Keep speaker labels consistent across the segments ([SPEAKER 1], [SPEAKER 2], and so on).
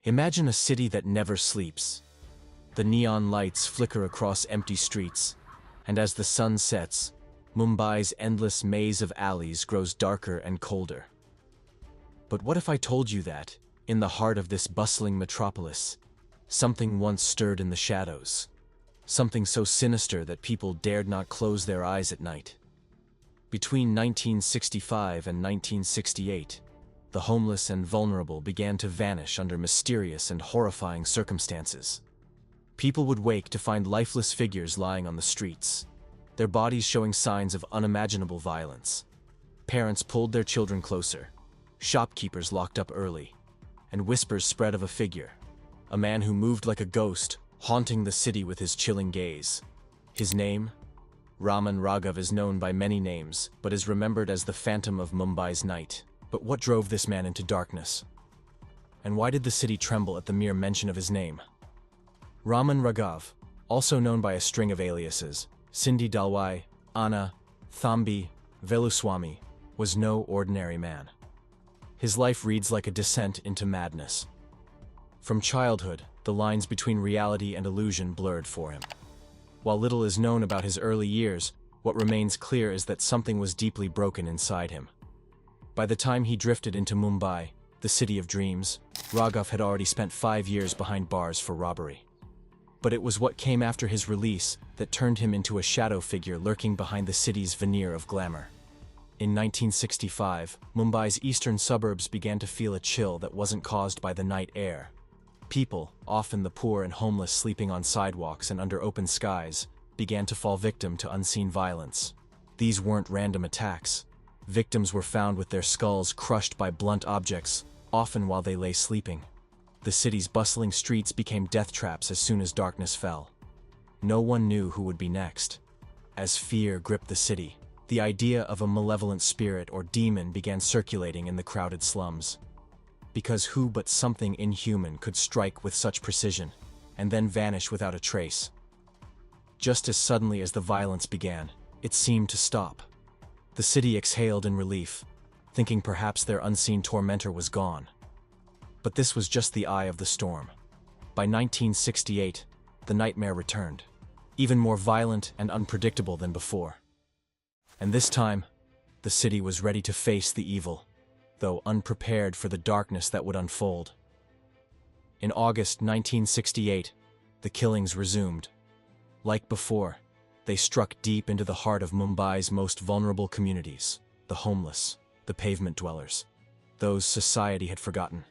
[SPEAKER 1] Imagine a city that never sleeps. The neon lights flicker across empty streets, and as the sun sets, Mumbai's endless maze of alleys grows darker and colder. But what if I told you that, in the heart of this bustling metropolis, something once stirred in the shadows? Something so sinister that people dared not close their eyes at night. Between 1965 and 1968, the homeless and vulnerable began to vanish under mysterious and horrifying circumstances. People would wake to find lifeless figures lying on the streets, their bodies showing signs of unimaginable violence. Parents pulled their children closer, shopkeepers locked up early, and whispers spread of a figure, a man who moved like a ghost, haunting the city with his chilling gaze. His name? Raman Raghav is known by many names, but is remembered as the Phantom of Mumbai's night. But what drove this man into darkness? And why did the city tremble at the mere mention of his name? Raman Raghav, also known by a string of aliases, Sindhi Dalwai, Anna, Thambi, Veluswamy, was no ordinary man. His life reads like a descent into madness. From childhood, the lines between reality and illusion blurred for him. While little is known about his early years, what remains clear is that something was deeply broken inside him. By the time he drifted into Mumbai, the city of dreams, Raghav had already spent 5 years behind bars for robbery. But it was what came after his release that turned him into a shadow figure lurking behind the city's veneer of glamour. In 1965, Mumbai's eastern suburbs began to feel a chill that wasn't caused by the night air. People, often the poor and homeless sleeping on sidewalks and under open skies, began to fall victim to unseen violence. These weren't random attacks. Victims were found with their skulls crushed by blunt objects, often while they lay sleeping. The city's bustling streets became death traps as soon as darkness fell. No one knew who would be next. As fear gripped the city, the idea of a malevolent spirit or demon began circulating in the crowded slums. Because who but something inhuman could strike with such precision, and then vanish without a trace? Just as suddenly as the violence began, it seemed to stop. The city exhaled in relief, thinking perhaps their unseen tormentor was gone. But this was just the eye of the storm. By 1968, the nightmare returned, even more violent and unpredictable than before. And this time, the city was ready to face the evil, though unprepared for the darkness that would unfold. In August 1968, the killings resumed. Like before, they struck deep into the heart of Mumbai's most vulnerable communities, the homeless, the pavement dwellers, those society had forgotten.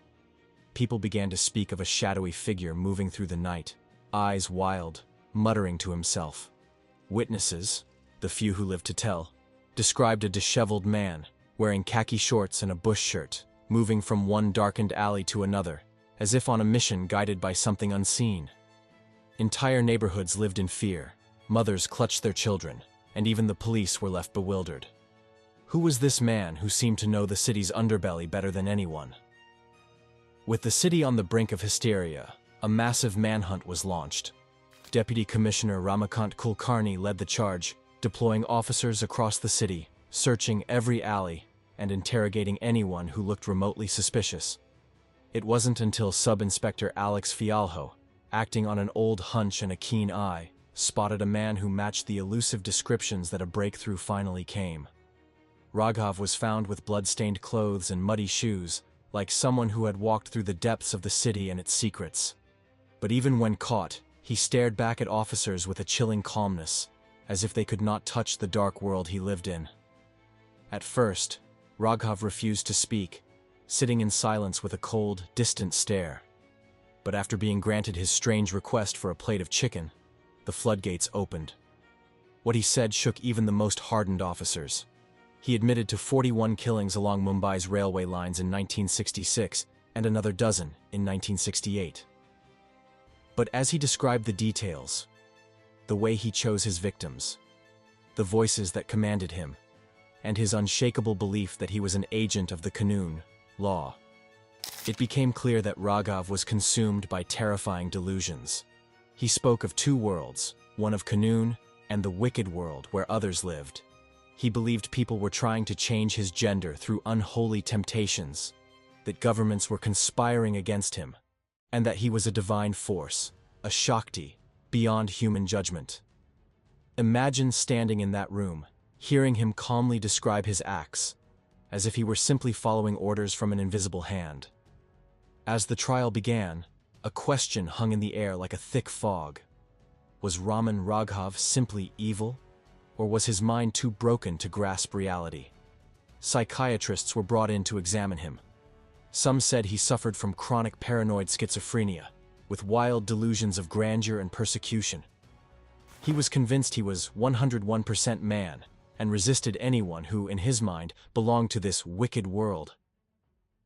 [SPEAKER 1] People began to speak of a shadowy figure moving through the night, eyes wild, muttering to himself. Witnesses, the few who lived to tell, described a disheveled man, wearing khaki shorts and a bush shirt, moving from one darkened alley to another, as if on a mission guided by something unseen. Entire neighborhoods lived in fear. Mothers clutched their children, and even the police were left bewildered. Who was this man who seemed to know the city's underbelly better than anyone? With the city on the brink of hysteria, a massive manhunt was launched. Deputy Commissioner Ramakant Kulkarni led the charge, deploying officers across the city, searching every alley and interrogating anyone who looked remotely suspicious. It wasn't until Sub-Inspector Alex Fialho, acting on an old hunch and a keen eye, spotted a man who matched the elusive descriptions that a breakthrough finally came. Raghav was found with blood-stained clothes and muddy shoes, like someone who had walked through the depths of the city and its secrets. But even when caught, he stared back at officers with a chilling calmness, as if they could not touch the dark world he lived in. At first, Raghav refused to speak, sitting in silence with a cold, distant stare. But after being granted his strange request for a plate of chicken, the floodgates opened. What he said shook even the most hardened officers. He admitted to 41 killings along Mumbai's railway lines in 1966 and another dozen in 1968. But as he described the details, the way he chose his victims, the voices that commanded him, and his unshakable belief that he was an agent of the Qanun, law, it became clear that Raghav was consumed by terrifying delusions. He spoke of two worlds, one of Qanun and the wicked world where others lived. He believed people were trying to change his gender through unholy temptations, that governments were conspiring against him, and that he was a divine force, a Shakti, beyond human judgment. Imagine standing in that room, hearing him calmly describe his acts, as if he were simply following orders from an invisible hand. As the trial began, a question hung in the air like a thick fog. Was Raman Raghav simply evil, or was his mind too broken to grasp reality? Psychiatrists were brought in to examine him. Some said he suffered from chronic paranoid schizophrenia, with wild delusions of grandeur and persecution. He was convinced he was 101% man, and resisted anyone who, in his mind, belonged to this wicked world.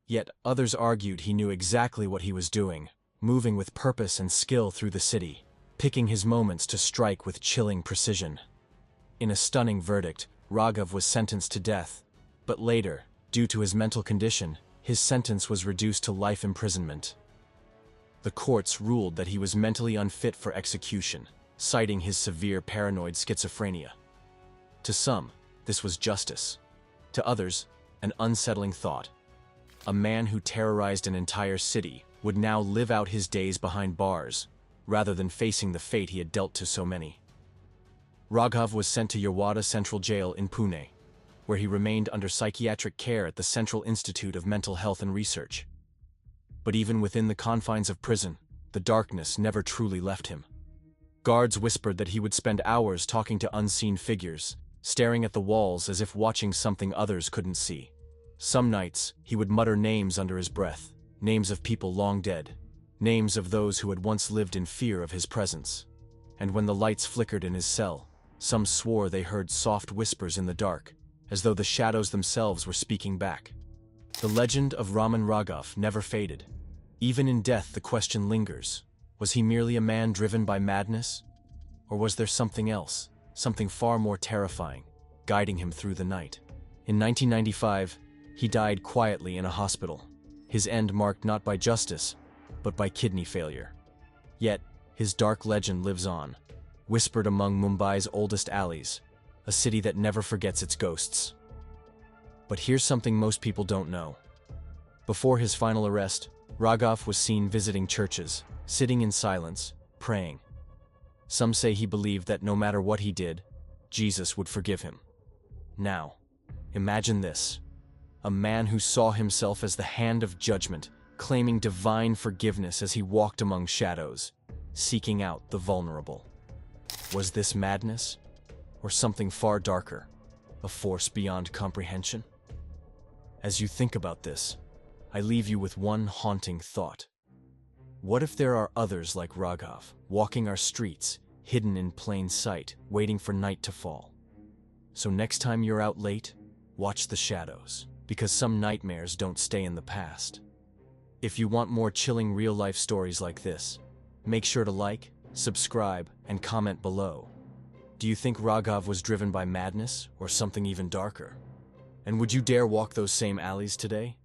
[SPEAKER 1] Yet others argued he knew exactly what he was doing, moving with purpose and skill through the city, picking his moments to strike with chilling precision. In a stunning verdict, Raghav was sentenced to death, but later, due to his mental condition, his sentence was reduced to life imprisonment. The courts ruled that he was mentally unfit for execution, citing his severe paranoid schizophrenia. To some, this was justice. To others, an unsettling thought. A man who terrorized an entire city would now live out his days behind bars, rather than facing the fate he had dealt to so many. Raghav was sent to Yerwada Central Jail in Pune, where he remained under psychiatric care at the Central Institute of Mental Health and Research. But even within the confines of prison, the darkness never truly left him. Guards whispered that he would spend hours talking to unseen figures, staring at the walls as if watching something others couldn't see. Some nights, he would mutter names under his breath, names of people long dead, names of those who had once lived in fear of his presence. And when the lights flickered in his cell, some swore they heard soft whispers in the dark, as though the shadows themselves were speaking back. The legend of Raman Raghav never faded. Even in death, the question lingers. Was he merely a man driven by madness? Or was there something else, something far more terrifying, guiding him through the night? In 1995, he died quietly in a hospital, his end marked not by justice, but by kidney failure. Yet, his dark legend lives on, whispered among Mumbai's oldest alleys, a city that never forgets its ghosts. But here's something most people don't know. Before his final arrest, Raghav was seen visiting churches, sitting in silence, praying. Some say he believed that no matter what he did, Jesus would forgive him. Now, imagine this. A man who saw himself as the hand of judgment, claiming divine forgiveness as he walked among shadows, seeking out the vulnerable. Was this madness? Or something far darker, a force beyond comprehension? As you think about this, I leave you with one haunting thought. What if there are others like Raghav, walking our streets, hidden in plain sight, waiting for night to fall? So next time you're out late, watch the shadows, because some nightmares don't stay in the past. If you want more chilling real-life stories like this, make sure to like, subscribe, and comment below. Do you think Raghav was driven by madness or something even darker? And would you dare walk those same alleys today?